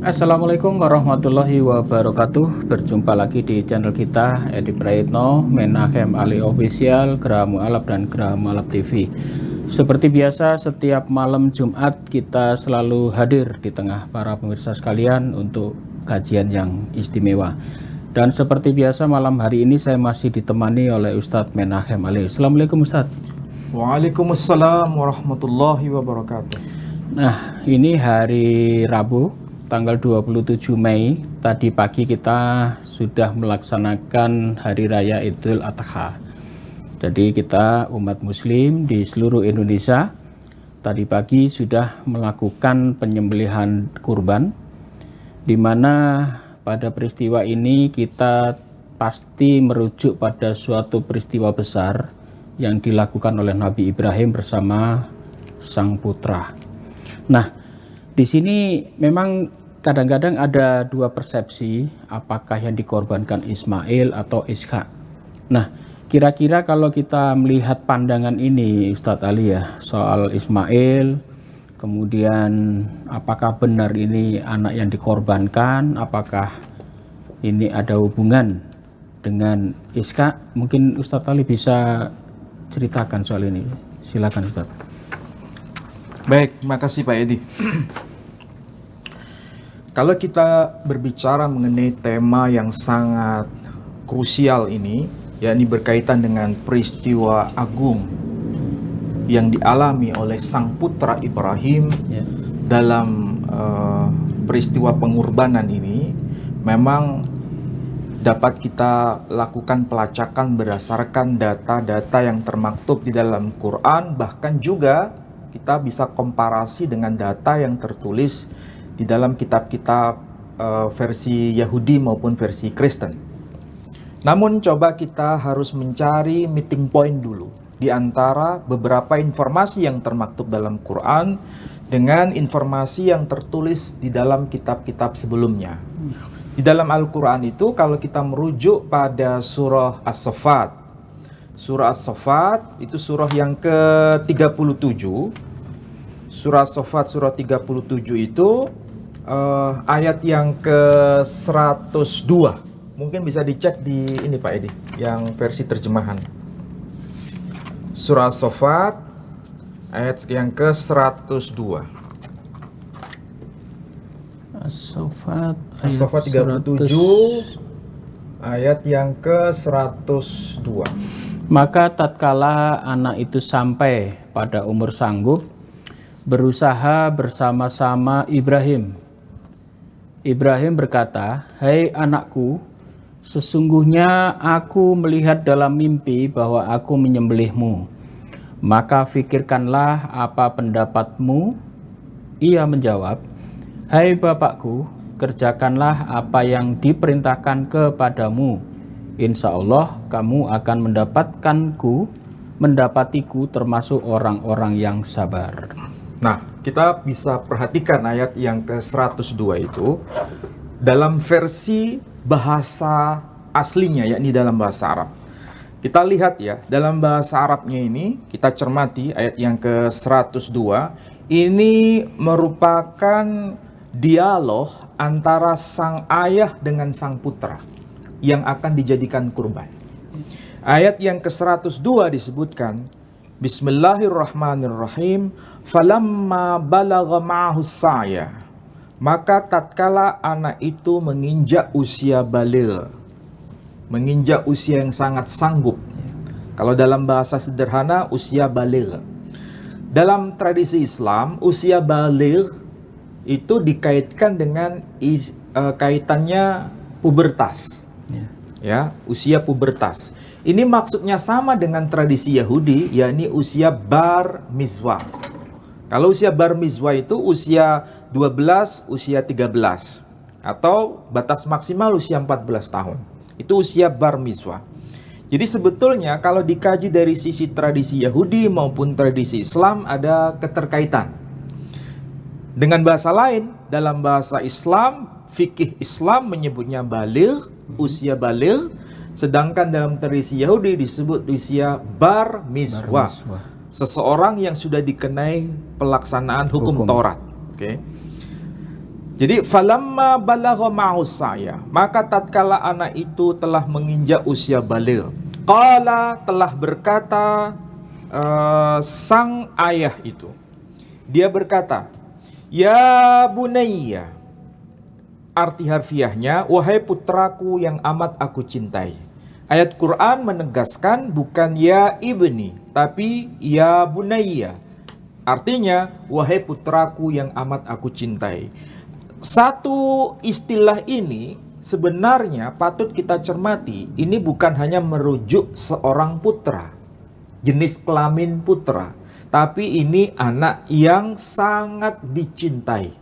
Assalamualaikum warahmatullahi wabarakatuh. Berjumpa lagi di channel kita Edi Prayitno, Menachem Ali Official, Geraha Mu'alaf dan Geraha Mu'alaf TV. Seperti biasa, setiap malam Jumat kita selalu hadir di tengah para pemirsa sekalian untuk kajian yang istimewa. Dan seperti biasa, malam hari ini saya masih ditemani oleh Ustadz Menachem Ali. Assalamualaikum Ustadz. Waalaikumsalam warahmatullahi wabarakatuh. Nah, ini hari Rabu, tanggal 27 Mei. Tadi pagi kita sudah melaksanakan Hari Raya Idul Adha. Jadi kita umat muslim di seluruh Indonesia tadi pagi sudah melakukan penyembelihan kurban, di mana pada peristiwa ini kita pasti merujuk pada suatu peristiwa besar yang dilakukan oleh Nabi Ibrahim bersama sang putra. Nah, di sini memang kadang-kadang ada dua persepsi, apakah yang dikorbankan Ismail atau Ishak. Nah, kira-kira kalau kita melihat pandangan ini Ustadz Ali ya, soal Ismail, kemudian apakah benar ini anak yang dikorbankan, apakah ini ada hubungan dengan Ishak, mungkin Ustadz Ali bisa ceritakan soal ini. Silakan Ustadz. Baik, terima kasih Pak Edi. Kalau kita berbicara mengenai tema yang sangat krusial ini, yakni berkaitan dengan peristiwa agung yang dialami oleh sang putra Ibrahim dalam peristiwa pengorbanan ini, memang dapat kita lakukan pelacakan berdasarkan data-data yang termaktub di dalam Quran, bahkan juga kita bisa komparasi dengan data yang tertulis di dalam kitab-kitab versi Yahudi maupun versi Kristen. Namun coba kita harus mencari meeting point dulu di antara beberapa informasi yang termaktub dalam Quran dengan informasi yang tertulis di dalam kitab-kitab sebelumnya. Di dalam Al-Quran itu kalau kita merujuk pada surah As-Saffat, surah As-Saffat itu surah yang ke-37. Surah As-Saffat surah 37 itu ayat yang ke-102. Mungkin bisa dicek di ini Pak Edi, yang versi terjemahan. Surah As-Saffat ayat yang ke-102. As-Saffat 37 ayat yang ke-102. Maka tatkala anak itu sampai pada umur sanggup, berusaha bersama-sama Ibrahim. Ibrahim berkata, "Hai anakku, sesungguhnya aku melihat dalam mimpi bahwa aku menyembelihmu. Maka fikirkanlah apa pendapatmu." Ia menjawab, "Hai bapakku, kerjakanlah apa yang diperintahkan kepadamu. Insya Allah kamu akan mendapatiku termasuk orang-orang yang sabar." Nah, kita bisa perhatikan ayat yang ke-102 itu dalam versi bahasa aslinya, yakni dalam bahasa Arab. Kita lihat ya, dalam bahasa Arabnya ini, kita cermati ayat yang ke-102, ini merupakan dialog antara sang ayah dengan sang putra yang akan dijadikan kurban. Ayat yang ke-102 disebutkan, Bismillahirrahmanirrahim, falamma balagha ma'ahu sa'ya, maka tatkala anak itu menginjak usia baligh, menginjak usia yang sangat sanggup. Kalau dalam bahasa sederhana, usia baligh. Dalam tradisi Islam, usia baligh itu dikaitkan dengan kaitannya pubertas. Ya, usia pubertas. Ini maksudnya sama dengan tradisi Yahudi, yakni usia bar mizwah. Kalau usia bar mizwah itu usia 12, usia 13. Atau batas maksimal usia 14 tahun. Itu usia bar mizwah. Jadi sebetulnya kalau dikaji dari sisi tradisi Yahudi maupun tradisi Islam ada keterkaitan. Dengan bahasa lain, dalam bahasa Islam, fikih Islam menyebutnya baligh, usia baligh. Sedangkan dalam tradisi Yahudi disebut usia bar mizwah. Seseorang yang sudah dikenai pelaksanaan hukum Taurat. Oke. Jadi falamma balagha ma'us saya, maka tatkala anak itu telah menginjak usia baligh, qala, telah berkata sang ayah itu, dia berkata, ya bunayya, arti harfiahnya, wahai putraku yang amat aku cintai. Ayat Quran menegaskan bukan ya ibni, tapi ya bunayya. Artinya, wahai putraku yang amat aku cintai. Satu istilah ini sebenarnya patut kita cermati. Ini bukan hanya merujuk seorang putra, jenis kelamin putra, tapi ini anak yang sangat dicintai.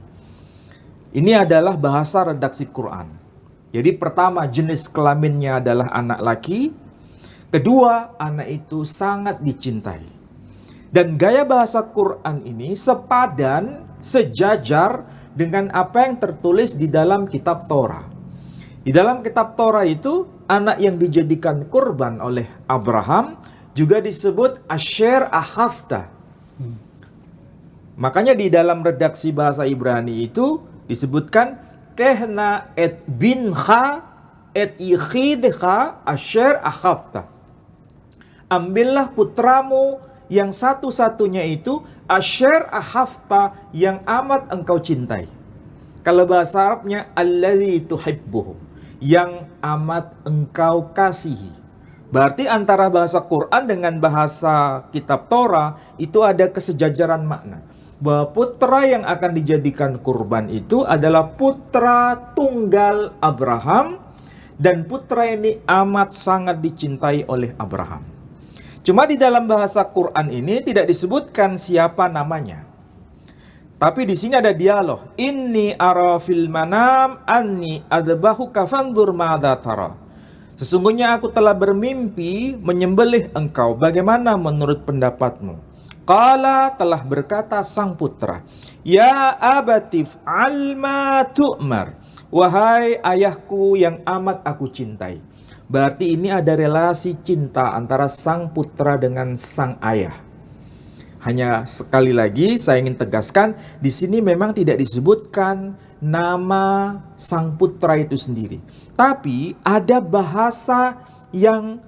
Ini adalah bahasa redaksi Quran. Jadi pertama, jenis kelaminnya adalah anak laki. Kedua, anak itu sangat dicintai. Dan gaya bahasa Quran ini sepadan, sejajar dengan apa yang tertulis di dalam kitab Torah. Di dalam kitab Torah itu, anak yang dijadikan kurban oleh Abraham juga disebut Asher Ahafta. Makanya di dalam redaksi bahasa Ibrani itu disebutkan Kehna et bincha et ikhidha Asher Ahafta. Ambillah putramu yang satu-satunya itu Asher Ahafta, yang amat engkau cintai. Kalau bahasa Arabnya alladzi tuhibbuhu, yang amat engkau kasihi. Berarti antara bahasa Quran dengan bahasa kitab Torah itu ada kesejajaran makna. Bahwa putra yang akan dijadikan kurban itu adalah putra tunggal Abraham, dan putra ini amat sangat dicintai oleh Abraham. Cuma di dalam bahasa Quran ini tidak disebutkan siapa namanya. Tapi di sini ada dialog. Inni ara fil manam anni adbahuka fanzur ma'adha tara. Sesungguhnya aku telah bermimpi menyembelih engkau. Bagaimana menurut pendapatmu? Qala, telah berkata sang putra, ya abatif alma tu'mar. Wahai ayahku yang amat aku cintai. Berarti ini ada relasi cinta antara sang putra dengan sang ayah. Hanya sekali lagi saya ingin tegaskan, di sini memang tidak disebutkan nama sang putra itu sendiri. Tapi ada bahasa yang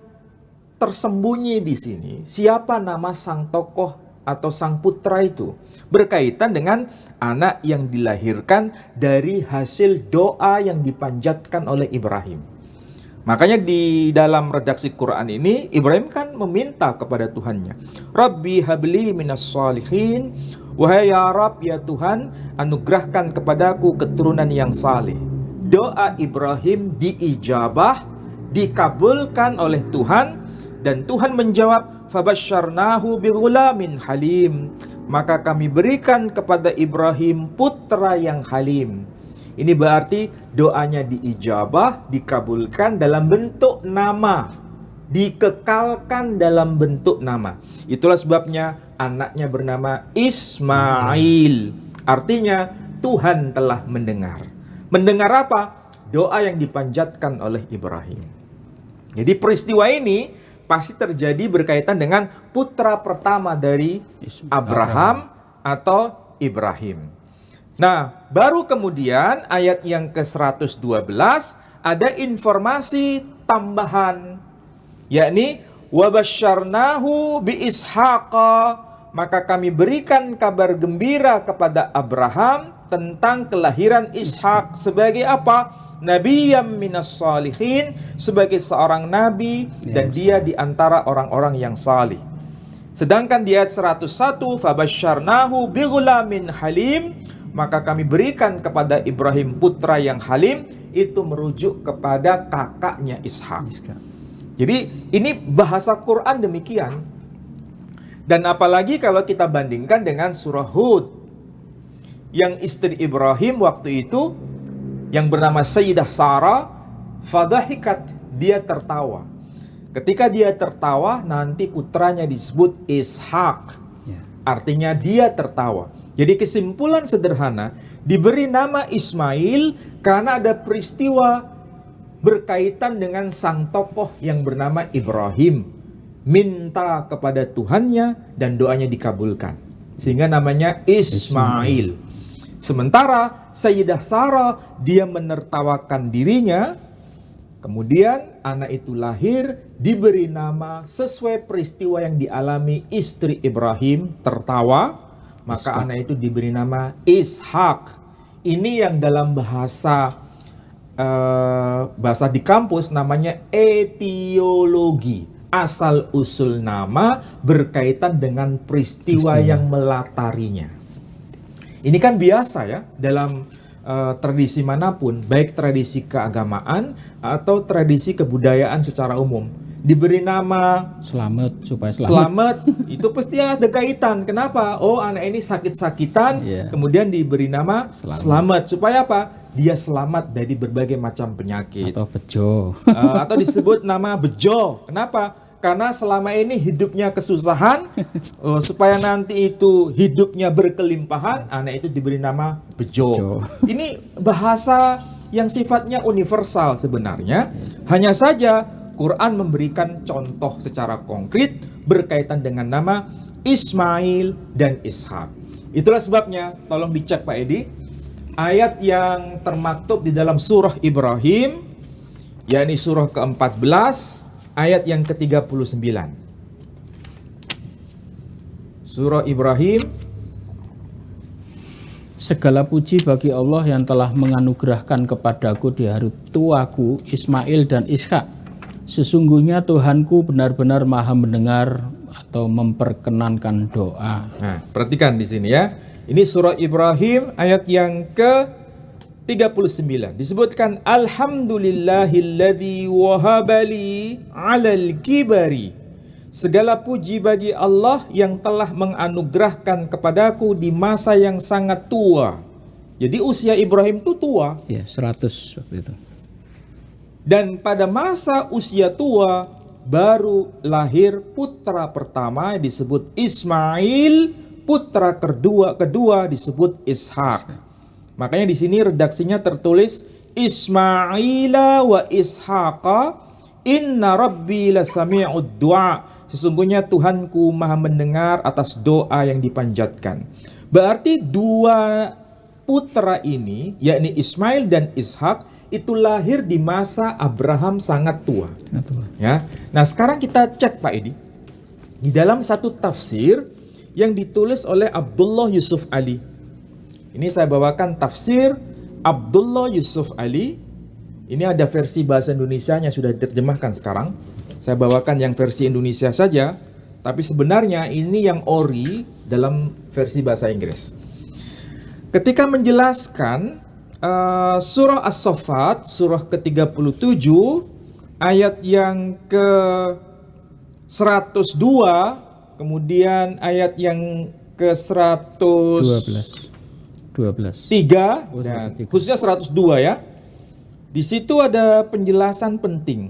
tersembunyi di sini. Siapa nama sang tokoh atau sang putra itu? Berkaitan dengan anak yang dilahirkan dari hasil doa yang dipanjatkan oleh Ibrahim. Makanya di dalam redaksi Quran ini, Ibrahim kan meminta kepada Tuhannya, Rabbi habli minas salihin, wahai ya Rabb, ya Tuhan, anugerahkan kepadaku keturunan yang saleh. Doa Ibrahim diijabah, dikabulkan oleh Tuhan, dan Tuhan menjawab, fabasyarnahu bighulamin halim. Maka kami berikan kepada Ibrahim putra yang halim. Ini berarti doanya diijabah, dikabulkan dalam bentuk nama, dikekalkan dalam bentuk nama. Itulah sebabnya anaknya bernama Ismail. Artinya Tuhan telah mendengar. Mendengar apa? Doa yang dipanjatkan oleh Ibrahim. Jadi peristiwa ini pasti terjadi berkaitan dengan putra pertama dari Abraham atau Ibrahim. Nah, baru kemudian ayat yang ke-112 ada informasi tambahan, yakni wabasyarnahu bi ishaqa, maka kami berikan kabar gembira kepada Abraham tentang kelahiran Ishak sebagai apa? Nabiyyam minas salihin, sebagai seorang nabi dan dia di antara orang-orang yang salih. Sedangkan di ayat 101 fabasyarnahu bighulamin halim, maka kami berikan kepada Ibrahim putra yang halim, itu merujuk kepada kakaknya Ishak. Jadi ini bahasa Quran demikian. Dan apalagi kalau kita bandingkan dengan surah Hud, yang istri Ibrahim waktu itu yang bernama Sayyidah Sarah, fadahikat, dia tertawa. Ketika dia tertawa, nanti putranya disebut Ishak. Artinya dia tertawa. Jadi kesimpulan sederhana, diberi nama Ismail karena ada peristiwa berkaitan dengan sang tokoh yang bernama Ibrahim. Minta kepada Tuhannya dan doanya dikabulkan. Sehingga namanya Ismail. Sementara Sayyidah Sarah dia menertawakan dirinya. Kemudian anak itu lahir, diberi nama sesuai peristiwa yang dialami istri Ibrahim, tertawa, maka anak itu diberi nama Ishak. Ini yang dalam bahasa di kampus namanya etiologi. Asal usul nama berkaitan dengan peristiwa yang melatarinya. Ini kan biasa ya dalam tradisi manapun, baik tradisi keagamaan atau tradisi kebudayaan secara umum. Diberi nama Selamat, supaya selamat itu pasti ada kaitan. Kenapa? Oh, anak ini sakit-sakitan, kemudian diberi nama selamat. Supaya apa? Dia selamat dari berbagai macam penyakit. Atau bejo. Atau disebut nama bejo. Kenapa? Karena selama ini hidupnya kesusahan, supaya nanti itu hidupnya berkelimpahan, anak itu diberi nama bejo. Ini bahasa yang sifatnya universal sebenarnya. Hanya saja Quran memberikan contoh secara konkret berkaitan dengan nama Ismail dan Ishak. Itulah sebabnya, tolong dicek Pak Edi, ayat yang termaktub di dalam surah Ibrahim, yakni surah ke-14, ayat yang ke-39. Surah Ibrahim. Segala puji bagi Allah yang telah menganugerahkan kepadaku di hari tuaku Ismail dan Ishak. Sesungguhnya Tuhanku benar-benar maha mendengar atau memperkenankan doa. Nah, perhatikan di sini ya. Ini surah Ibrahim ayat yang ke-39. Disebutkan Alhamdulillahilladzi wahabali 'alal kibari. Segala puji bagi Allah yang telah menganugerahkan kepadaku di masa yang sangat tua. Jadi usia Ibrahim itu tua. Ya, 100 waktu itu. Dan pada masa usia tua baru lahir putra pertama disebut Ismail, putra kedua disebut Ishak. Makanya di sini redaksinya tertulis Ismaila wa Ishaqa inna rabbi lasami'ud du'a. Sesungguhnya Tuhanku maha mendengar atas doa yang dipanjatkan. Berarti dua putra ini, yakni Ismail dan Ishak, itu lahir di masa Abraham sangat tua. Ya. Nah, sekarang kita cek Pak Edi. Di dalam satu tafsir yang ditulis oleh Abdullah Yusuf Ali. Ini saya bawakan tafsir Abdullah Yusuf Ali. Ini ada versi bahasa Indonesianya sudah diterjemahkan sekarang. Saya bawakan yang versi Indonesia saja, tapi sebenarnya ini yang ori dalam versi bahasa Inggris. Ketika menjelaskan surah As-Saffat, surah ke-37, ayat yang ke-102, kemudian ayat yang ke-112. 3 dan khususnya 102 ya. Di situ ada penjelasan penting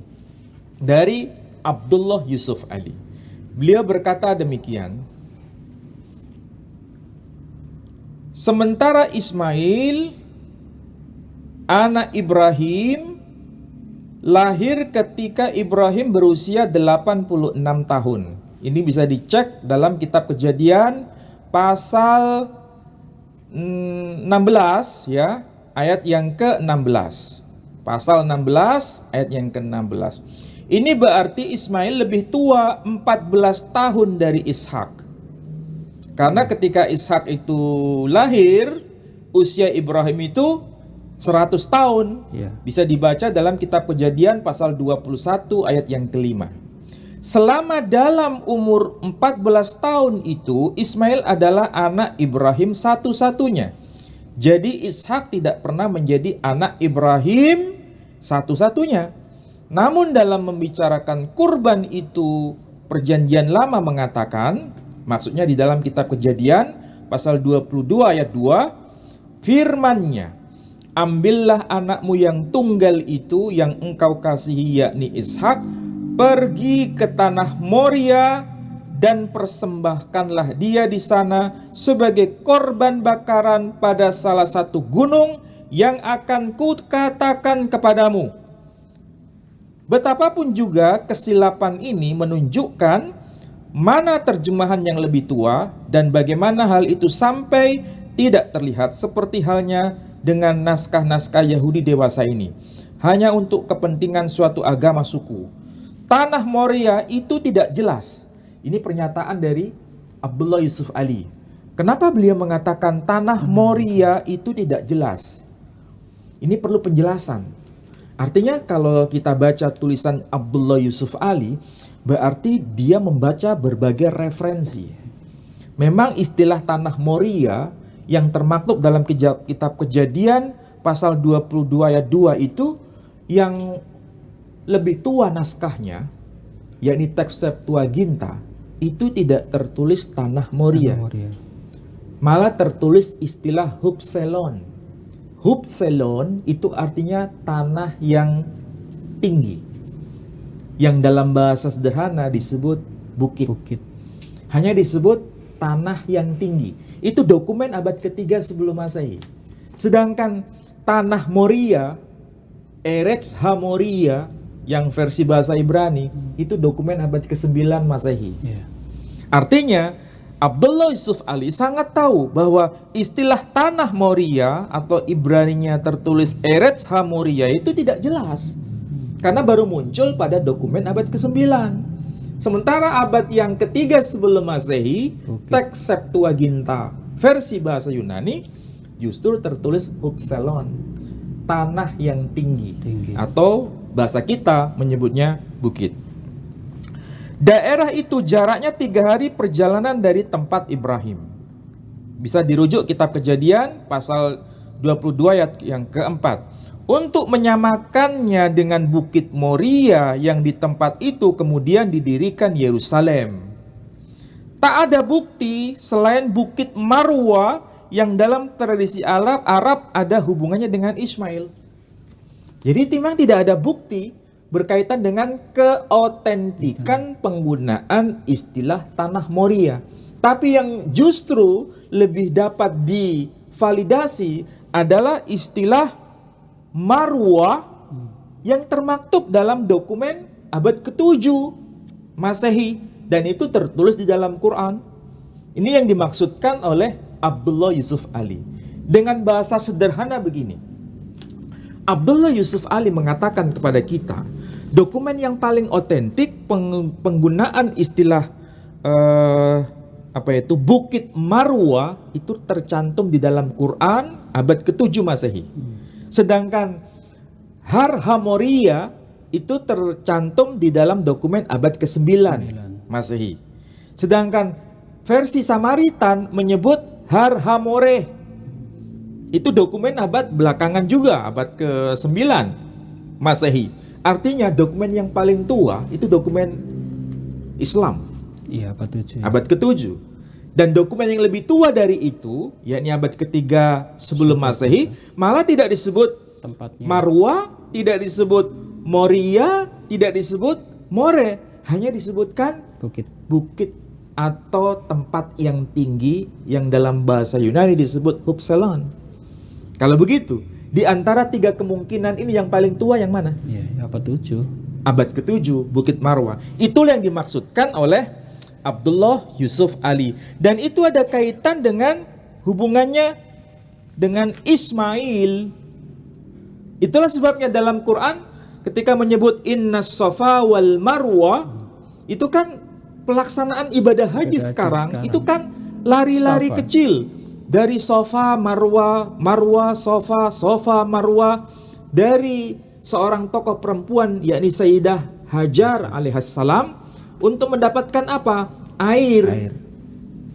dari Abdullah Yusuf Ali. Beliau berkata demikian. Sementara Ismail anak Ibrahim lahir ketika Ibrahim berusia 86 tahun. Ini bisa dicek dalam kitab Kejadian pasal 16 ya, ayat yang ke-16. Pasal 16 ayat yang ke-16. Ini berarti Ismail lebih tua 14 tahun dari Ishak. Karena ketika Ishak itu lahir, usia Ibrahim itu 100 tahun. Bisa dibaca dalam kitab Kejadian pasal 21 ayat yang kelima. Selama dalam umur 14 tahun itu, Ismail adalah anak Ibrahim satu-satunya. Jadi Ishak tidak pernah menjadi anak Ibrahim satu-satunya. Namun dalam membicarakan kurban itu, Perjanjian Lama mengatakan, maksudnya di dalam kitab Kejadian pasal 22 ayat 2, firman-Nya, ambillah anakmu yang tunggal itu yang engkau kasihi yakni Ishak, pergi ke tanah Moria dan persembahkanlah dia di sana sebagai korban bakaran pada salah satu gunung yang akan kukatakan kepadamu. Betapapun juga kesilapan ini menunjukkan mana terjemahan yang lebih tua dan bagaimana hal itu sampai tidak terlihat seperti halnya dengan naskah-naskah Yahudi dewasa ini, hanya untuk kepentingan suatu agama suku. Tanah Moria itu tidak jelas. Ini pernyataan dari Abdullah Yusuf Ali. Kenapa beliau mengatakan tanah Moria itu tidak jelas? Ini perlu penjelasan. Artinya kalau kita baca tulisan Abdullah Yusuf Ali, berarti dia membaca berbagai referensi. Memang istilah tanah Moria yang termaktub dalam kitab Kejadian pasal 22 ayat 2 itu yang lebih tua naskahnya, yakni teks Septuaginta, itu tidak tertulis tanah Moria. Malah tertulis istilah Hupselon. Hupselon itu artinya tanah yang tinggi, yang dalam bahasa sederhana disebut bukit. Hanya disebut tanah yang tinggi. Itu dokumen abad ketiga sebelum Masehi. Sedangkan tanah Moria, Eretz HaMoria, yang versi bahasa Ibrani, itu dokumen abad ke-9 Masehi. Artinya Abdullah Yusuf Ali sangat tahu bahwa istilah tanah Moria atau Ibraninya tertulis Eretz HaMoria itu tidak jelas. Karena baru muncul pada dokumen abad ke-9. Sementara abad yang ketiga sebelum Masehi, teks Septuaginta versi bahasa Yunani justru tertulis Hupselon, tanah yang tinggi. Atau bahasa kita menyebutnya bukit. Daerah itu jaraknya 3 hari perjalanan dari tempat Ibrahim. Bisa dirujuk kitab Kejadian pasal 22 ayat yang keempat. Untuk menyamakannya dengan Bukit Moria yang di tempat itu kemudian didirikan Yerusalem. Tak ada bukti selain Bukit Marwa yang dalam tradisi Arab ada hubungannya dengan Ismail. Jadi memang tidak ada bukti berkaitan dengan keotentikan penggunaan istilah tanah Moria. Tapi yang justru lebih dapat divalidasi adalah istilah Marwa yang termaktub dalam dokumen abad ke-7 Masehi, dan itu tertulis di dalam Quran. Ini yang dimaksudkan oleh Abdullah Yusuf Ali. Dengan bahasa sederhana begini, Abdullah Yusuf Ali mengatakan kepada kita, dokumen yang paling otentik penggunaan istilah Bukit Marwa itu tercantum di dalam Quran abad ke-7 Masehi. Sedangkan Har HaMoria itu tercantum di dalam dokumen abad ke-9 Masehi. Sedangkan versi Samaritan menyebut Har HaMoreh. Itu dokumen abad belakangan juga, abad ke-9 Masehi. Artinya dokumen yang paling tua itu dokumen Islam. Iya, abad 7. Abad ke-7. Dan dokumen yang lebih tua dari itu, yakni abad ketiga sebelum Masehi, malah tidak disebut tempatnya Marwa, tidak disebut Moria, tidak disebut More, hanya disebutkan bukit atau tempat yang tinggi yang dalam bahasa Yunani disebut Hupselon. Kalau begitu, di antara 3 kemungkinan ini yang paling tua yang mana? Iya, abad 7. Abad ke-7, Bukit Marwa. Itulah yang dimaksudkan oleh Abdullah Yusuf Ali. Dan itu ada kaitan dengan hubungannya dengan Ismail. Itulah sebabnya dalam Quran ketika menyebut Innas Safa wal Marwa, itu kan pelaksanaan ibadah haji sekarang. Itu kan lari-lari kecil. Dari Sofa, Marwa, Marwa, Sofa, Sofa, Marwa. Dari seorang tokoh perempuan yakni Sayyidah Hajar alaihassalam untuk mendapatkan apa? Air.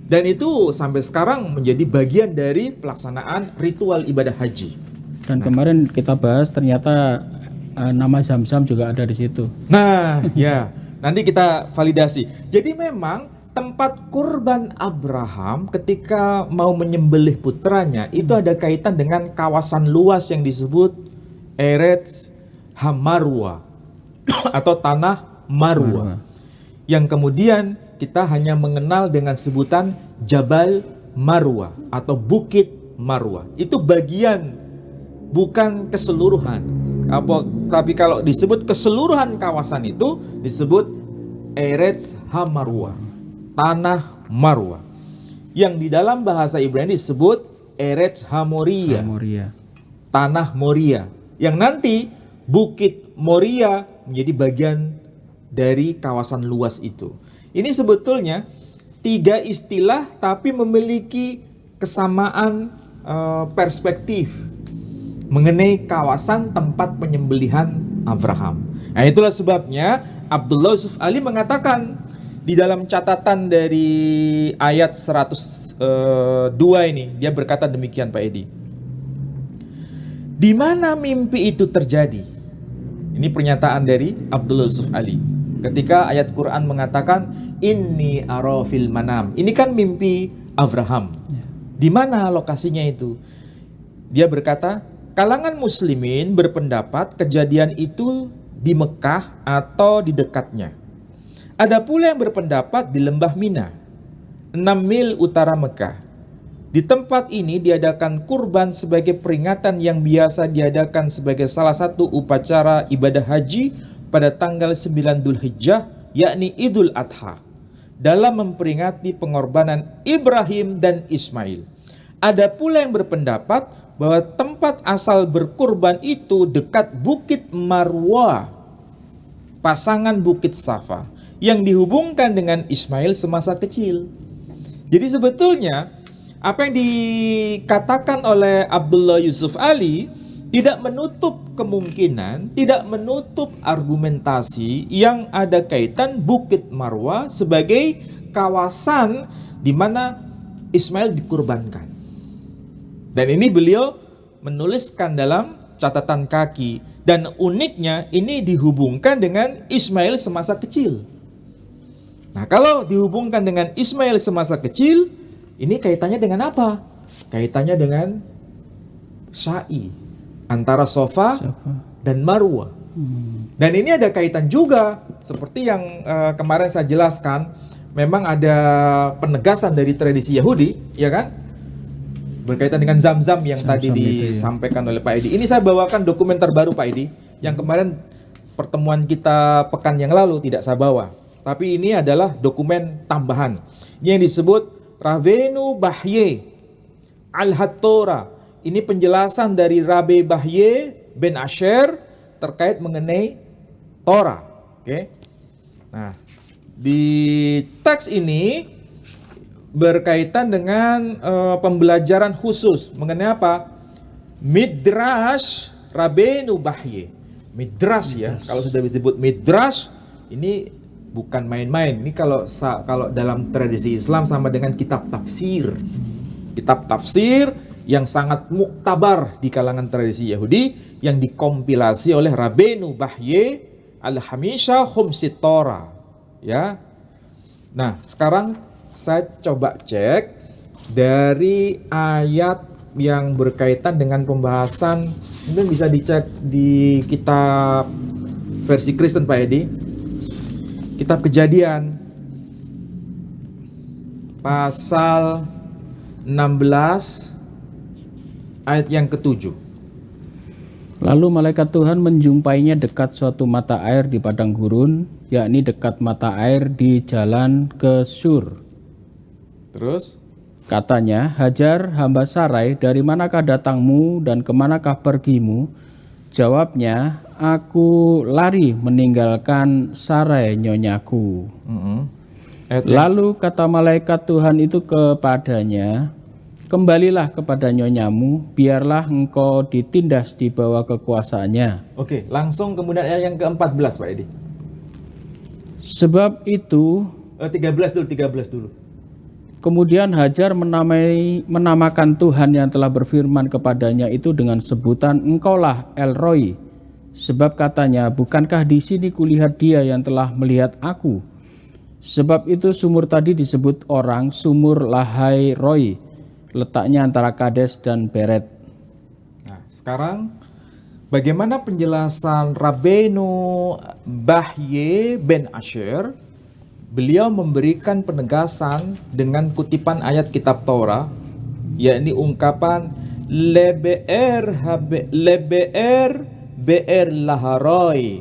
Dan itu sampai sekarang menjadi bagian dari pelaksanaan ritual ibadah haji. Dan kemarin kita bahas ternyata nama Zam-Zam juga ada di situ. Nah, ya, nanti kita validasi. Jadi memang tempat kurban Abraham ketika mau menyembelih putranya itu ada kaitan dengan kawasan luas yang disebut Eretz HaMarwa atau tanah Marwa. Yang kemudian kita hanya mengenal dengan sebutan Jabal Marwa atau Bukit Marwa. Itu bagian, bukan keseluruhan. Tapi kalau disebut keseluruhan kawasan itu disebut Eretz HaMarwa, tanah Marwa, yang di dalam bahasa Ibrani disebut Eretz Hamoria, Moria. tanah Moria, yang nanti Bukit Moria menjadi bagian dari kawasan luas itu. Ini sebetulnya tiga istilah tapi memiliki kesamaan perspektif mengenai kawasan tempat penyembelihan Abraham. Nah, itulah sebabnya Abdullah Yusuf Ali mengatakan di dalam catatan dari ayat 102 ini, dia berkata demikian, Pak Edi. Di mana mimpi itu terjadi? Ini pernyataan dari Abdullah Yusuf Ali. Ketika ayat Quran mengatakan inni ara fil manam. Ini kan mimpi Abraham. Di mana lokasinya itu? Dia berkata, kalangan muslimin berpendapat kejadian itu di Mekah atau di dekatnya. Ada pula yang berpendapat di lembah Mina, 6 mil utara Mekah. Di tempat ini diadakan kurban sebagai peringatan yang biasa diadakan sebagai salah satu upacara ibadah haji pada tanggal 9 Dzulhijjah, yakni Idul Adha, dalam memperingati pengorbanan Ibrahim dan Ismail. Ada pula yang berpendapat bahwa tempat asal berkurban itu dekat Bukit Marwah, pasangan Bukit Safa, yang dihubungkan dengan Ismail semasa kecil. Jadi sebetulnya apa yang dikatakan oleh Abdullah Yusuf Ali tidak menutup kemungkinan, tidak menutup argumentasi yang ada kaitan Bukit Marwah sebagai kawasan di mana Ismail dikurbankan. Dan ini beliau menuliskan dalam catatan kaki. Dan uniknya ini dihubungkan dengan Ismail semasa kecil. Nah, kalau dihubungkan dengan Ismail semasa kecil, ini kaitannya dengan apa? Kaitannya dengan sa'i antara Sofa dan Marwah. Dan ini ada kaitan juga seperti yang kemarin saya jelaskan, memang ada penegasan dari tradisi Yahudi, ya kan? Berkaitan dengan Zam-Zam yang tadi disampaikan oleh Pak Edi. Ini saya bawakan dokumen terbaru, Pak Edi, yang kemarin pertemuan kita pekan yang lalu tidak saya bawa. Tapi ini adalah dokumen tambahan. Ini yang disebut Rabbeinu Bahye Al-Hattora. Ini penjelasan dari Rabbi Bahye ben Asher terkait mengenai Torah. Oke. Nah, di teks ini berkaitan dengan pembelajaran khusus mengenai apa? Midrash Rabbeinu Bahye. Midrash ya. Kalau sudah disebut Midrash, ini bukan main-main. Ini kalau dalam tradisi Islam sama dengan kitab tafsir. Kitab tafsir yang sangat muktabar di kalangan tradisi Yahudi yang dikompilasi oleh Rabbeinu Bahye Al-Hamisha Khumsit Torah. Ya. Nah, sekarang saya coba cek dari ayat yang berkaitan dengan pembahasan. Mungkin bisa dicek di kitab versi Kristen, Pak Edi. Kitab Kejadian pasal 16 ayat yang ke-7. Lalu malaikat Tuhan menjumpainya dekat suatu mata air di padang gurun, yakni dekat mata air di jalan ke Sur. Terus Katanya, Hajar, hamba Sarai, dari manakah datangmu dan kemanakah pergimu? Jawabnya, aku lari meninggalkan Sarai nyonyaku. Lalu kata malaikat Tuhan itu kepadanya, kembalilah kepada nyonyamu, biarlah engkau ditindas di bawah kekuasaannya. Oke, langsung kemudian ayat yang ke-14, Pak Edi. Sebab itu 13 dulu. kemudian Hajar menamakan Tuhan yang telah berfirman kepadanya itu dengan sebutan engkaulah El Roi. Sebab katanya, bukankah di sini kulihat dia yang telah melihat aku? Sebab itu sumur tadi disebut orang sumur Lahai Roi, letaknya antara Kades dan Beret. Nah, sekarang bagaimana penjelasan Rabbeinu Bahye ben Asher? Beliau memberikan penegasan dengan kutipan ayat kitab Torah, yakni ungkapan lebe'er be'er laharoi.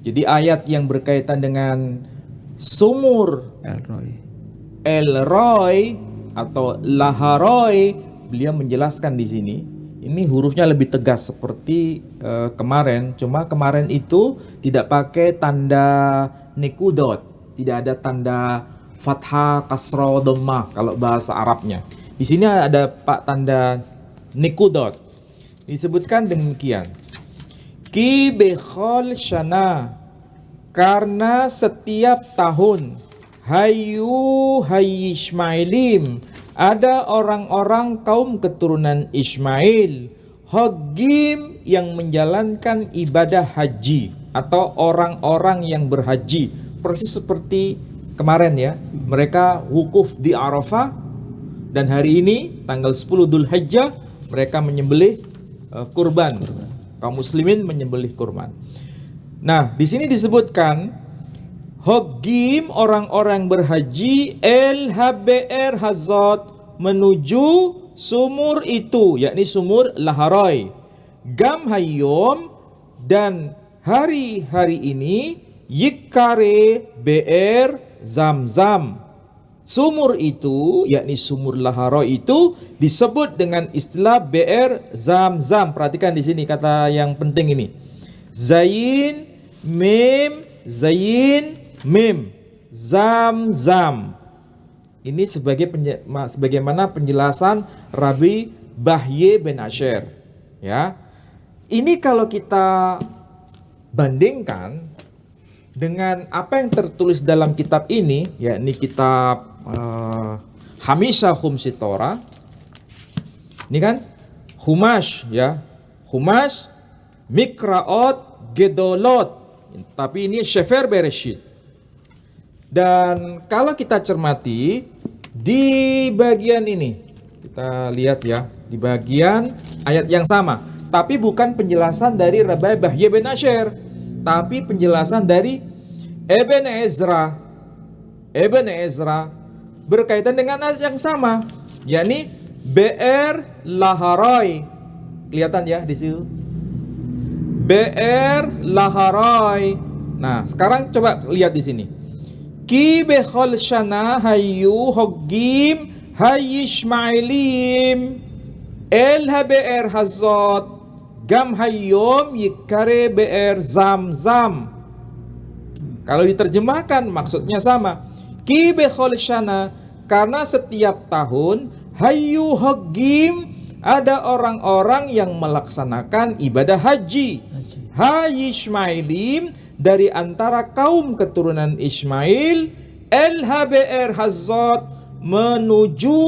Jadi ayat yang berkaitan dengan sumur El Roi. El Roi atau Laharoi beliau menjelaskan di sini. Ini hurufnya lebih tegas seperti kemarin, cuma kemarin itu tidak pakai tanda nikudot, tidak ada tanda fathah, kasroh, dhammah kalau bahasa Arabnya. Di sini ada tanda nikudot. Disebutkan demikian. Ki bekhol syana, karena setiap tahun hayu Ismailim, ada orang-orang kaum keturunan Ismail, hogim yang menjalankan ibadah haji, atau orang-orang yang berhaji, persis seperti kemarin ya, mereka wukuf di Arafah, dan hari ini tanggal 10 Dzulhijjah mereka menyembelih kurban. Kaum muslimin menyembelih kurban. Nah, di sini disebutkan hogim, orang-orang berhaji, LHBR hazot, menuju sumur itu, yakni sumur Laharoy, gam hayyom, dan hari-hari ini yikare BR Zamzam. Sumur itu, yakni sumur Laharoy itu disebut dengan istilah BR Zamzam. Perhatikan di sini kata yang penting ini. Zain, mim, zain, mim, Zamzam. Ini sebagaimana penjelasan Rabi Bahye bin Asher. Ya, ini kalau kita bandingkan dengan apa yang tertulis dalam kitab ini, yakni kitab Hamisha Khumsi Torah. Ini kan Humash ya, Humash Mikraot Gedolot, tapi ini Sefer Bereshit. Dan kalau kita cermati di bagian ini, kita lihat ya, di bagian ayat yang sama, tapi bukan penjelasan dari Rabi Bahye bin Asher, tapi penjelasan dari Ibn Ezra. Ibn Ezra berkaitan dengan ayat yang sama, yakni BR Laharoy. Kelihatan ya di situ. BR Laharoy. Nah, sekarang coba lihat di sini. Ki bekhol syana hayu hogim hayishmailim LHBR hazot gam hayyom yikare BR Zamzam. Kalau diterjemahkan maksudnya sama. Ki bekhol syana, karena setiap tahun hayu hogim, ada orang-orang yang melaksanakan ibadah haji. Hayishmailim, dari antara kaum keturunan Ismail, LHBR hazot, menuju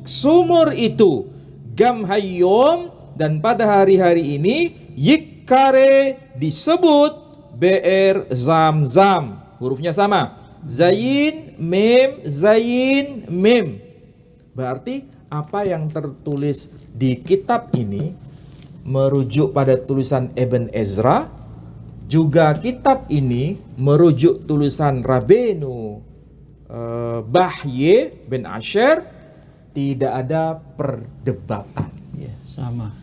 sumur itu, gam hayyom, dan pada hari-hari ini yikare, disebut BR Zamzam. Hurufnya sama, zain, mim, zain, mim. Berarti apa yang tertulis di kitab ini merujuk pada tulisan Ibn Ezra, juga kitab ini merujuk tulisan Rabenu Bahye bin Asher. Tidak ada perdebatan. Ya, sama.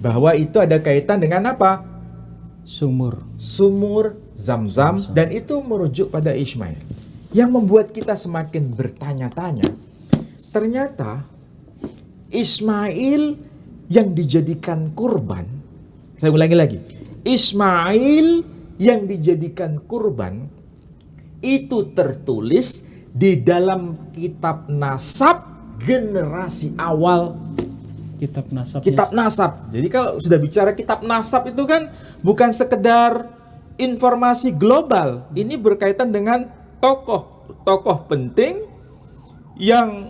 Bahwa itu ada kaitan dengan apa? Sumur Zamzam, dan itu merujuk pada Ismail. Yang membuat kita semakin bertanya-tanya, ternyata Ismail yang dijadikan kurban, saya ulangi lagi, Ismail yang dijadikan kurban itu tertulis di dalam kitab nasab generasi awal. Kitab nasab. Jadi kalau sudah bicara kitab nasab itu kan bukan sekedar informasi global. Ini berkaitan dengan tokoh penting yang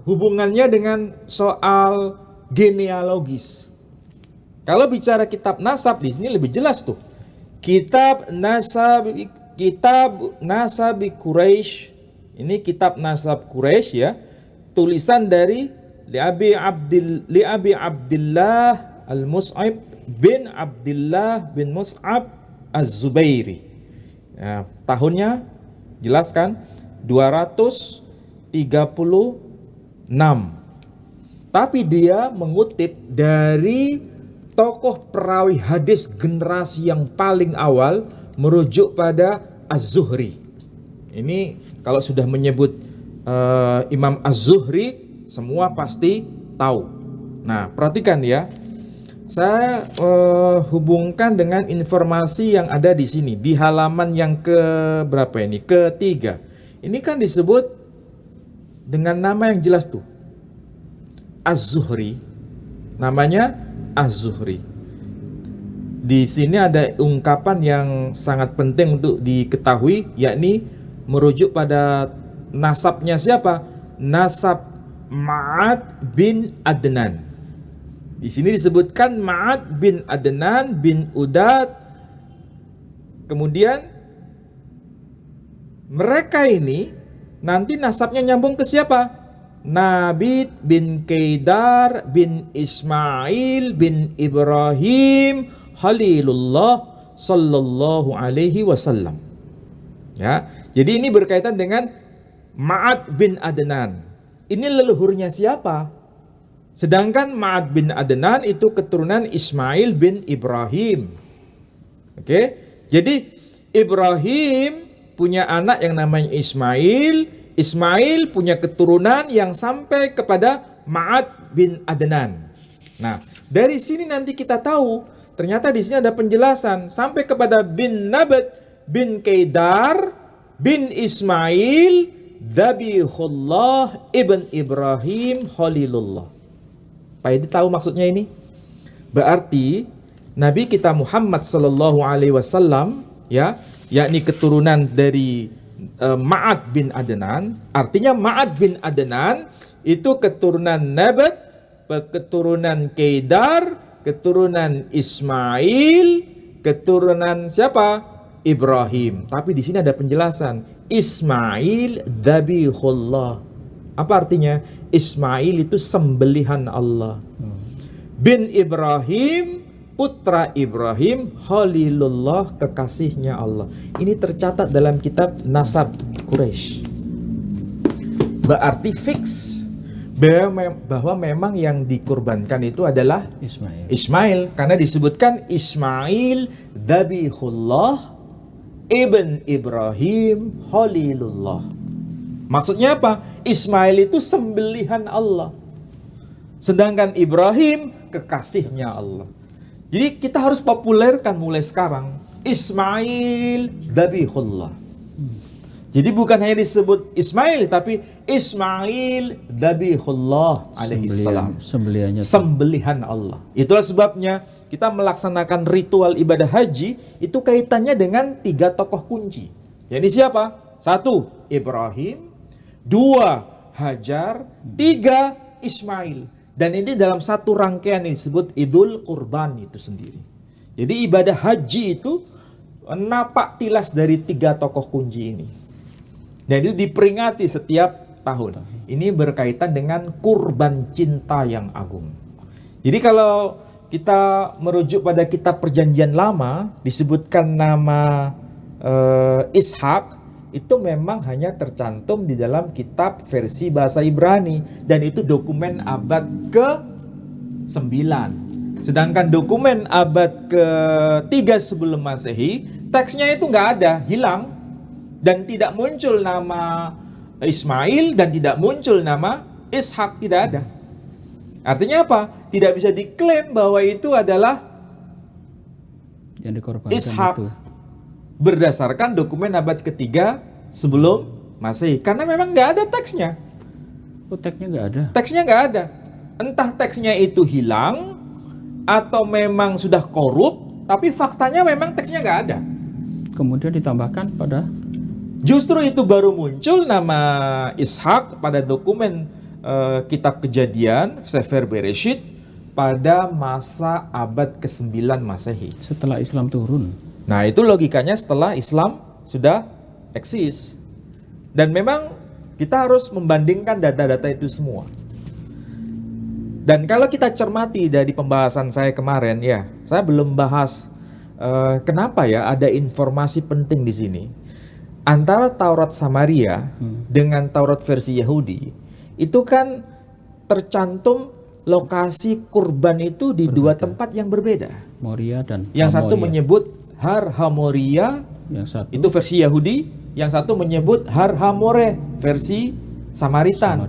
hubungannya dengan soal genealogis. Kalau bicara kitab nasab di sini lebih jelas tuh. Kitab Nasabi Quraisy. Ini kitab nasab Quraisy ya. Tulisan dari Abi Abdillah Al-Mus'ab bin Abdillah bin Mus'ab Az-Zubairi. Ya, tahunnya jelaskan 236. Tapi dia mengutip dari tokoh perawi hadis generasi yang paling awal, merujuk pada Az-Zuhri. Ini kalau sudah menyebut Imam Az-Zuhri, Semua pasti tahu. Nah, perhatikan ya. Saya hubungkan dengan informasi yang ada di sini di halaman yang ke berapa ini? Ketiga. Ini kan disebut dengan nama yang jelas tuh. Az-Zuhri. Namanya Az-Zuhri. Di sini ada ungkapan yang sangat penting untuk diketahui, yakni merujuk pada nasabnya siapa? Nasab Ma'ad bin Adnan. Di sini disebutkan Ma'ad bin Adnan bin Udad. Kemudian mereka ini nanti nasabnya nyambung ke siapa? Nabit bin Kaidar bin Ismail bin Ibrahim Khalilullah sallallahu alaihi wasallam. Ya, jadi ini berkaitan dengan Ma'ad bin Adnan. Ini leluhurnya siapa? Sedangkan Ma'ad bin Adnan itu keturunan Ismail bin Ibrahim. Oke, jadi Ibrahim punya anak yang namanya Ismail. Ismail punya keturunan yang sampai kepada Ma'ad bin Adnan. Nah, dari sini nanti kita tahu ternyata di sini ada penjelasan sampai kepada bin Nabat bin Kaidar bin Ismail Dabihullah ibn Ibrahim Khalilullah. Pak Edi tahu maksudnya ini? Berarti Nabi kita Muhammad sallallahu alaihi wasallam ya, yakni keturunan dari Ma'ad bin Adnan. Artinya Ma'ad bin Adnan itu keturunan Nabat, keturunan Kaidar, keturunan Ismail, keturunan siapa? Ibrahim. Tapi di sini ada penjelasan. Ismail Dabihullah. Apa artinya? Ismail itu sembelihan Allah. Bin Ibrahim, putra Ibrahim, Khalilullah, kekasihnya Allah. Ini tercatat dalam kitab Nasab Quraisy. Berarti fix bahwa memang yang dikurbankan itu adalah Ismail. Karena disebutkan Ismail Dabihullah ibn Ibrahim Khalilullah. Maksudnya apa? Ismail itu sembelihan Allah. Sedangkan Ibrahim kekasihnya Allah. Jadi kita harus populerkan mulai sekarang Ismail Dabihullah. Jadi bukan hanya disebut Ismail, tapi Ismail Dabihullah alaihissalam. Sembelihan Allah. Itulah sebabnya kita melaksanakan ritual ibadah haji itu kaitannya dengan 3 tokoh kunci. Jadi siapa? 1, Ibrahim. 2, Hajar. 3, Ismail. Dan ini dalam satu rangkaian yang disebut Idul Kurban itu sendiri. Jadi ibadah haji itu napak tilas dari 3 tokoh kunci ini. Dan itu diperingati setiap tahun. Ini berkaitan dengan kurban cinta yang agung. Jadi kalau kita merujuk pada kitab Perjanjian Lama, disebutkan nama Ishak, itu memang hanya tercantum di dalam kitab versi bahasa Ibrani. Dan itu dokumen abad ke-9. Sedangkan dokumen abad ke-3 sebelum Masehi, teksnya itu nggak ada, hilang. Dan tidak muncul nama Ismail dan tidak muncul nama Ishak, tidak ada. Artinya apa? Tidak bisa diklaim bahwa itu adalah yang dikorbankan Ishak itu. Berdasarkan dokumen abad ke-3 sebelum Masehi. Karena memang nggak ada teksnya. Oh, teksnya nggak ada? Teksnya nggak ada. Entah teksnya itu hilang atau memang sudah korup, tapi faktanya memang teksnya nggak ada. Kemudian ditambahkan pada? Justru itu baru muncul nama Ishak pada dokumen kitab Kejadian, Sefer Bereshit, pada masa abad ke-9 Masehi. Setelah Islam turun. Nah, itu logikanya setelah Islam sudah eksis. Dan memang kita harus membandingkan data-data itu semua. Dan kalau kita cermati dari pembahasan saya kemarin, ya, saya belum bahas kenapa ya ada informasi penting di sini. Antara Taurat Samaria dengan Taurat versi Yahudi, itu kan tercantum lokasi kurban itu di dua tempat yang berbeda. Moria dan yang satu menyebut Har Hamoria, yang satu itu versi Yahudi. Yang satu menyebut Har Hamore, versi Samaritan.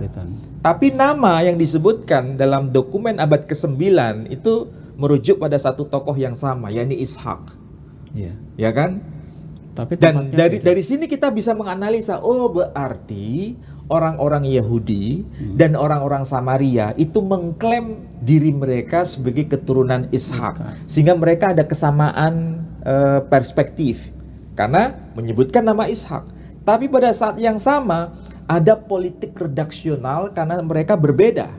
Tapi nama yang disebutkan dalam dokumen abad ke-9 itu merujuk pada satu tokoh yang sama, yakni Ishak. Iya. Ya kan? Tapi Dan dari sini kita bisa menganalisa, oh berarti orang-orang Yahudi dan orang-orang Samaria itu mengklaim diri mereka sebagai keturunan Ishak. Sehingga mereka ada kesamaan perspektif. Karena menyebutkan nama Ishak. Tapi pada saat yang sama ada politik redaksional karena mereka berbeda.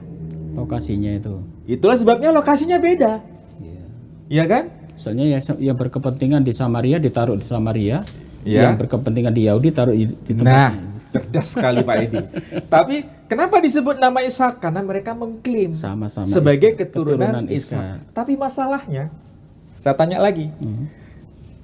Lokasinya itu. Itulah sebabnya lokasinya beda. Iya. Iya kan? Misalnya yang berkepentingan di Samaria ditaruh di Samaria, Ya. yang berkepentingan di Yahudi taruh di tempat. Nah, cerdas sekali Pak Edi. Tapi kenapa disebut nama Ishak? Karena mereka mengklaim Sama-sama sebagai Ishak, keturunan Ishak. Tapi masalahnya, saya tanya lagi.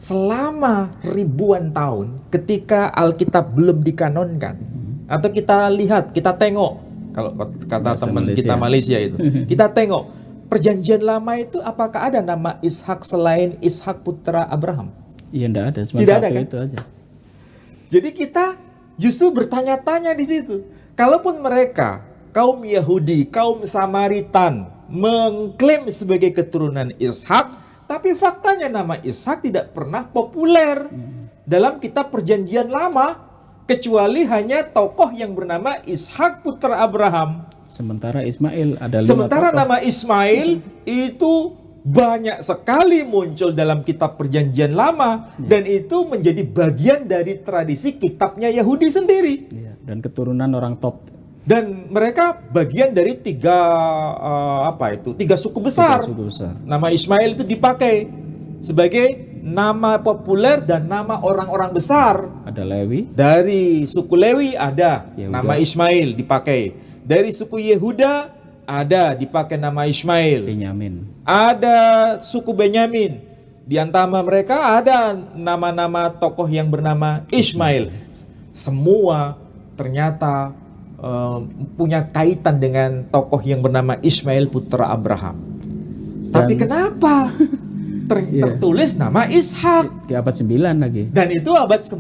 Selama ribuan tahun ketika Alkitab belum dikanonkan, atau kita lihat, kita tengok, kalau kata Bahasa teman Malaysia. kita Malaysia itu, kita tengok perjanjian lama itu apakah ada nama Ishak selain Ishak putra Abraham? Iya, enggak ada, cuma Tidak ada, satu kan? itu aja. Jadi kita justru bertanya-tanya di situ. Kalaupun mereka, kaum Yahudi, kaum Samaritan, mengklaim sebagai keturunan Ishak, tapi faktanya nama Ishak tidak pernah populer dalam kitab perjanjian lama, kecuali hanya tokoh yang bernama Ishak putra Abraham. Sementara Ismail ada 5 Sementara tokoh. nama Ismail itu banyak sekali muncul dalam kitab perjanjian lama, dan itu menjadi bagian dari tradisi kitabnya Yahudi sendiri. Iya, dan keturunan orang top. Dan mereka bagian dari tiga suku besar. Suku besar. Nama Ismail itu dipakai sebagai nama populer dan nama orang-orang besar. Ada Lewi, Dari suku Lewi ada Yehuda. nama Ismail dipakai. Dari suku Yehuda ada dipakai nama Ismail. Benyamin. Ada suku Benyamin. Di antara mereka ada nama-nama tokoh yang bernama Ismail. Semua ternyata punya kaitan dengan tokoh yang bernama Ismail putra Abraham. Tapi kenapa tertulis nama Ishak? Di abad 9 lagi. Dan itu abad 9.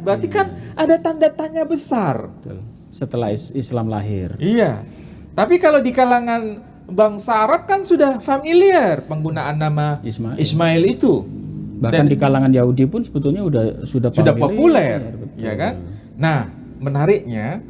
Berarti kan ada tanda tanya besar. Betul. Setelah Islam lahir. Iya. Tapi kalau di kalangan bangsa Arab kan sudah familiar penggunaan nama Ismail itu. Bahkan di kalangan Yahudi pun sebetulnya sudah populer, betul. ya kan? Nah, menariknya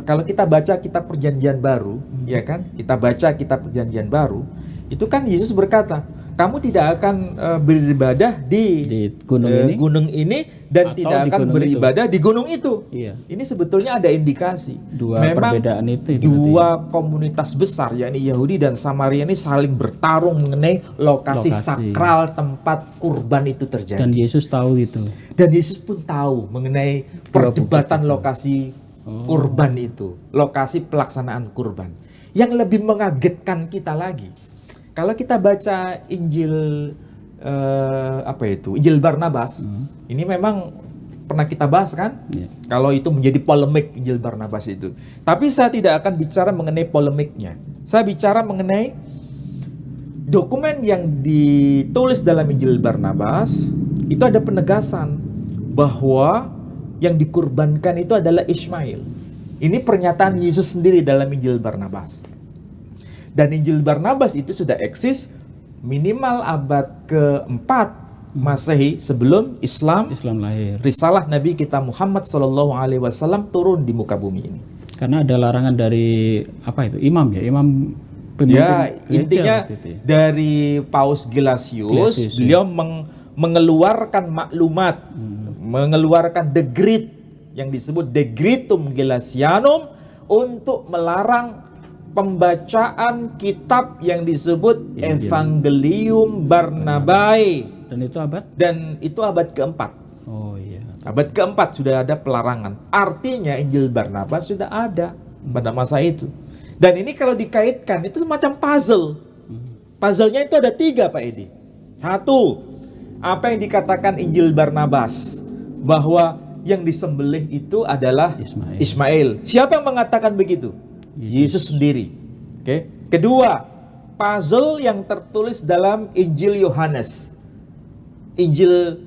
kalau kita baca kitab perjanjian baru, ya kan? Kita baca kitab perjanjian baru, itu kan Yesus berkata, kamu tidak akan beribadah di gunung ini dan atau tidak akan beribadah di gunung itu. Iya. Ini sebetulnya ada indikasi. Memang perbedaan itu. Dua komunitas besar, yakni Yahudi dan Samaria ini saling bertarung mengenai lokasi sakral tempat kurban itu terjadi. Dan Yesus tahu itu. Dan Yesus pun tahu mengenai perdebatan lokasi kurban itu, lokasi pelaksanaan kurban. Yang lebih mengagetkan kita lagi, kalau kita baca Injil Injil Barnabas, ini memang pernah kita bahas kan? Yeah. Kalau itu menjadi polemik Injil Barnabas itu. Tapi saya tidak akan bicara mengenai polemiknya. Saya bicara mengenai dokumen yang ditulis dalam Injil Barnabas, itu ada penegasan bahwa yang dikurbankan itu adalah Ismail. Ini pernyataan Yesus sendiri dalam Injil Barnabas. Dan Injil Barnabas itu sudah eksis minimal abad ke-4 Masehi sebelum Islam lahir. Risalah Nabi kita Muhammad SAW turun di muka bumi ini. Karena ada larangan dari imam pemimpin ya, intinya ya. Dari Paus Gelasius beliau mengeluarkan maklumat, mengeluarkan dekret yang disebut Decretum Gelasianum untuk melarang pembacaan kitab yang disebut Evangelium Barnabae. Dan itu abad keempat. Oh iya. Abad keempat sudah ada pelarangan. Artinya Injil Barnabas sudah ada pada masa itu. Dan ini kalau dikaitkan itu semacam puzzle. Puzzle-nya itu ada 3 Pak Edi. 1, apa yang dikatakan Injil Barnabas, bahwa yang disembelih itu adalah Ismail. Siapa yang mengatakan begitu? Yesus sendiri. Oke. Kedua, puzzle yang tertulis dalam Injil Yohanes. Injil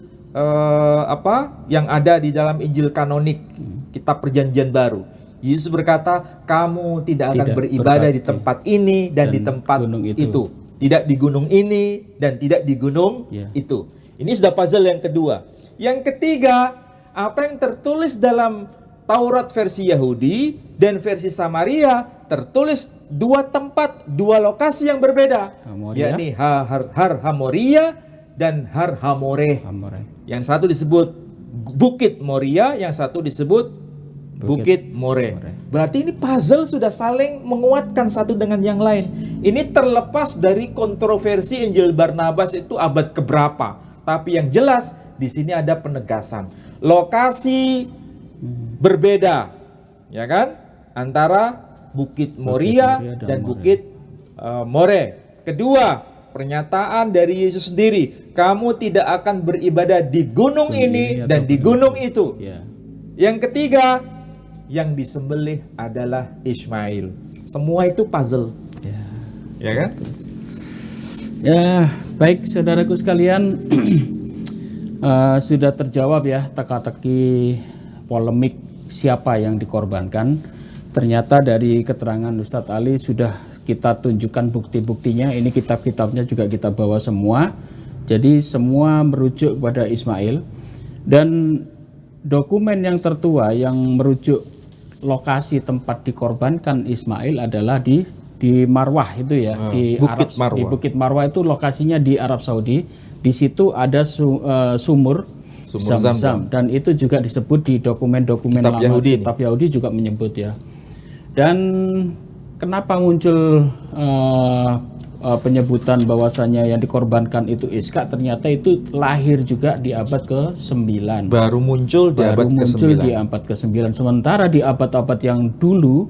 yang ada di dalam Injil kanonik, kitab perjanjian baru. Yesus berkata, kamu tidak akan Tidak beribadah di berbakti. tempat ini dan di tempat gunung itu. itu. Tidak di gunung ini dan tidak di gunung Ya. itu. Ini sudah puzzle yang kedua. Yang ketiga, apa yang tertulis dalam Taurat versi Yahudi dan versi Samaria tertulis dua tempat, dua lokasi yang berbeda, Hamoria. yakni Har Hamoria dan Har Hamoreh. Amore. Yang satu disebut Bukit Moria, yang satu disebut Bukit More. Berarti ini puzzle sudah saling menguatkan satu dengan yang lain. Ini terlepas dari kontroversi Injil Barnabas itu abad keberapa. Tapi yang jelas di sini ada penegasan. Lokasi berbeda, ya kan? Antara Bukit Moria Moria dan More. Bukit More. Kedua, pernyataan dari Yesus sendiri, kamu tidak akan beribadah di gunung ini dan di gunung itu. Ya. Yang ketiga, yang disembelih adalah Ismail. Semua itu puzzle, Ya. ya kan? Ya, baik saudaraku sekalian, sudah terjawab ya teka-teki polemik siapa yang dikorbankan. Ternyata dari keterangan Ustadz Ali sudah kita tunjukkan bukti-buktinya. Ini kitab-kitabnya juga kita bawa semua. Jadi semua merujuk kepada Ismail. Dan dokumen yang tertua yang merujuk lokasi tempat dikorbankan Ismail adalah di Marwah itu ya, di Bukit Marwah. Di Bukit Marwah itu lokasinya di Arab Saudi. Di situ ada sumur Zam-Zam, dan itu juga disebut di dokumen-dokumen Kitab lama Yahudi ini. kitab Yahudi juga menyebut ya. Dan kenapa muncul penyebutan bahwasanya yang dikorbankan itu Iskak, ternyata itu lahir juga di abad ke-9. Baru muncul di abad muncul ke-9. di abad ke-9. Sementara di abad-abad yang dulu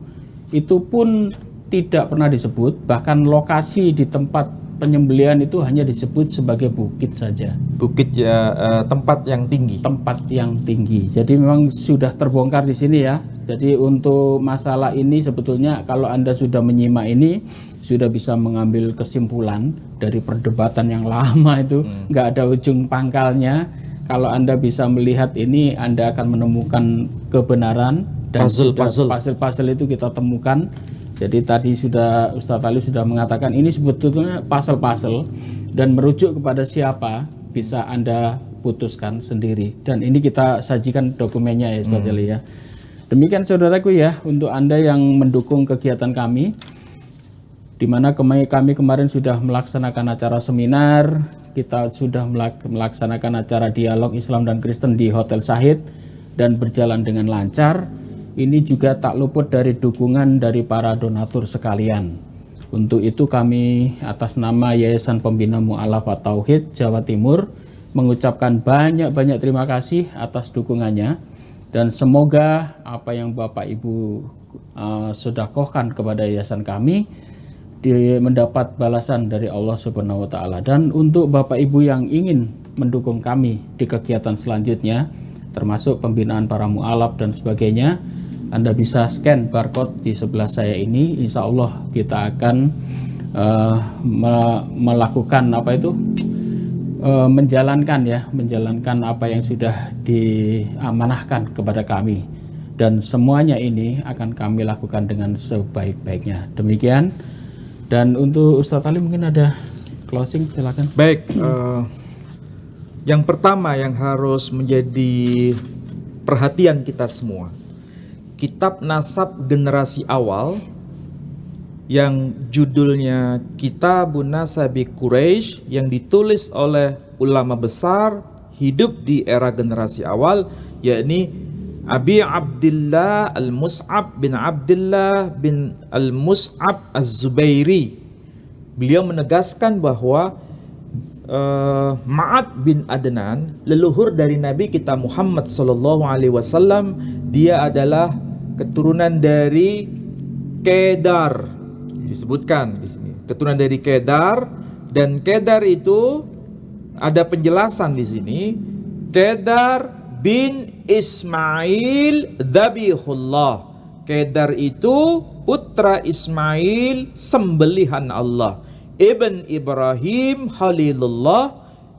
itu pun tidak pernah disebut, bahkan lokasi di tempat penyembelihan itu hanya disebut sebagai bukit saja. Bukit ya, tempat yang tinggi. Tempat yang tinggi. Jadi memang sudah terbongkar di sini ya. Jadi untuk masalah ini sebetulnya kalau Anda sudah menyimak ini sudah bisa mengambil kesimpulan dari perdebatan yang lama itu, nggak ada ujung pangkalnya. Kalau Anda bisa melihat ini, Anda akan menemukan kebenaran dan puzzle-puzzle itu kita temukan. Jadi tadi sudah Ustadz Ali sudah mengatakan ini sebetulnya puzzle-puzzle dan merujuk kepada siapa bisa Anda putuskan sendiri. Dan ini kita sajikan dokumennya ya Ustadz Ali ya. Demikian saudaraku ya, untuk Anda yang mendukung kegiatan kami, di mana kami kemarin sudah melaksanakan acara seminar, kita sudah melaksanakan acara dialog Islam dan Kristen di Hotel Sahid dan berjalan dengan lancar. Ini juga tak luput dari dukungan dari para donatur sekalian. Untuk itu kami atas nama Yayasan Pembina Mu'alafah Tauhid Jawa Timur mengucapkan banyak-banyak terima kasih atas dukungannya. Dan semoga apa yang Bapak Ibu sedekahkan kepada yayasan kami mendapat balasan dari Allah Subhanahu wa Ta'ala. Dan untuk Bapak Ibu yang ingin mendukung kami di kegiatan selanjutnya, termasuk pembinaan para mu'alaf dan sebagainya, Anda bisa scan barcode di sebelah saya ini. Insya Allah kita akan melakukan menjalankan apa yang sudah diamanahkan kepada kami, dan semuanya ini akan kami lakukan dengan sebaik-baiknya. Demikian. Dan untuk Ustadz Ali mungkin ada closing, silakan. Baik, yang pertama yang harus menjadi perhatian kita semua, kitab nasab generasi awal yang judulnya Kitabun Nasabi Quraisy yang ditulis oleh ulama besar hidup di era generasi awal, yakni Abi Abdullah Al-Mus'ab bin Abdullah bin Al-Mus'ab Az-Zubairi. Beliau menegaskan bahwa Ma'ad bin Adnan, leluhur dari Nabi kita Muhammad SAW, dia adalah keturunan dari Kedar. Disebutkan di sini keturunan dari Kedar, dan Kedar itu ada penjelasan di sini. Kedar bin Ismail Dzabihullah. Kedar itu putra Ismail, sembelihan Allah. Ibn Ibrahim Khalilullah,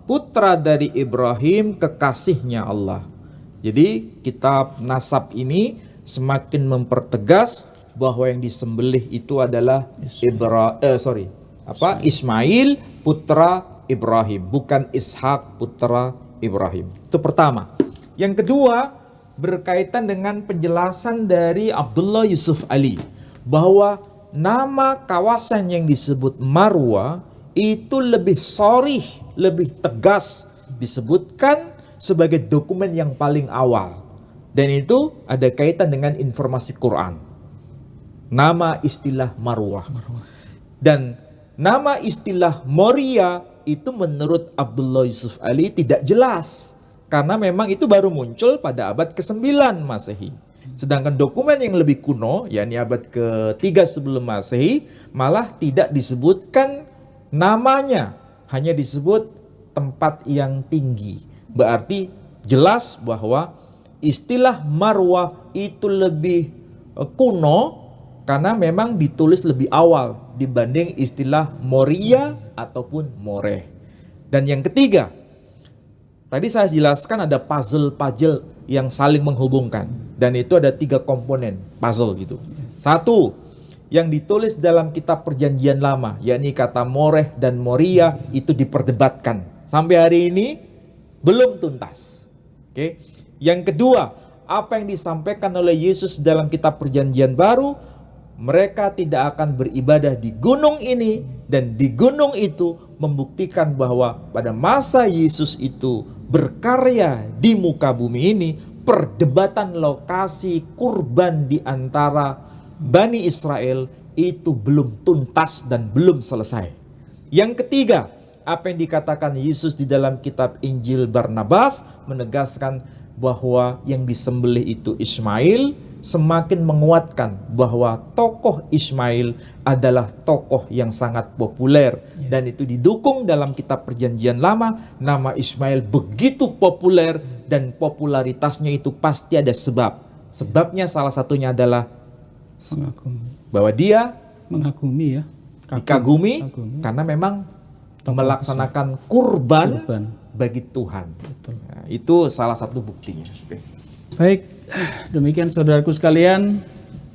putra dari Ibrahim, kekasihnya Allah. Jadi kitab nasab ini semakin mempertegas bahwa yang disembelih itu adalah Ismail putra Ibrahim, bukan Ishak putra Ibrahim. Itu pertama. Yang kedua, berkaitan dengan penjelasan dari Abdullah Yusuf Ali bahwa nama kawasan yang disebut Marwa itu lebih sharih, lebih tegas disebutkan sebagai dokumen yang paling awal. Dan itu ada kaitan dengan informasi Quran. Nama istilah Marwah. Dan nama istilah Moria itu menurut Abdullah Yusuf Ali tidak jelas. Karena memang itu baru muncul pada abad ke-9 Masehi. Sedangkan dokumen yang lebih kuno, yakni abad ke-3 sebelum Masehi, malah tidak disebutkan namanya. Hanya disebut tempat yang tinggi. Berarti jelas bahwa istilah Marwah itu lebih kuno karena memang ditulis lebih awal dibanding istilah Moria ataupun Moreh. Dan yang ketiga, tadi saya jelaskan ada puzzle yang saling menghubungkan. Dan itu ada 3 komponen puzzle gitu. Satu, yang ditulis dalam kitab perjanjian lama, yakni kata Moreh dan Moria itu diperdebatkan. Sampai hari ini belum tuntas. Oke. Yang kedua, apa yang disampaikan oleh Yesus dalam kitab perjanjian baru, mereka tidak akan beribadah di gunung ini, dan di gunung itu membuktikan bahwa pada masa Yesus itu berkarya di muka bumi ini, perdebatan lokasi kurban di antara Bani Israel itu belum tuntas dan belum selesai. Yang ketiga, apa yang dikatakan Yesus di dalam kitab Injil Barnabas menegaskan bahwa yang disembelih itu Ismail, semakin menguatkan bahwa tokoh Ismail adalah tokoh yang sangat populer. Dan itu didukung dalam kitab perjanjian lama. Nama Ismail begitu populer dan popularitasnya itu pasti ada sebab. Sebabnya salah satunya adalah bahwa dia mengagumi, dikagumi karena memang melaksanakan kurban bagi Tuhan. Nah, itu salah satu buktinya. Baik, demikian saudaraku sekalian.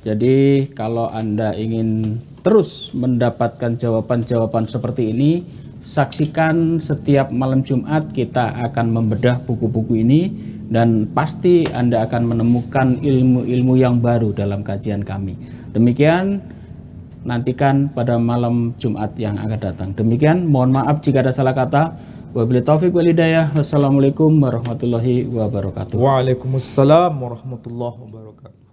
Jadi kalau Anda ingin terus mendapatkan jawaban-jawaban seperti ini, saksikan setiap malam Jumat kita akan membedah buku-buku ini, dan pasti Anda akan menemukan ilmu-ilmu yang baru dalam kajian kami. Demikian, nantikan pada malam Jumat yang akan datang. Demikian, mohon maaf jika ada salah kata. Wabillahi taufiq wal hidayah. Wassalamualaikum warahmatullahi wabarakatuh. Waalaikumsalam warahmatullahi wabarakatuh.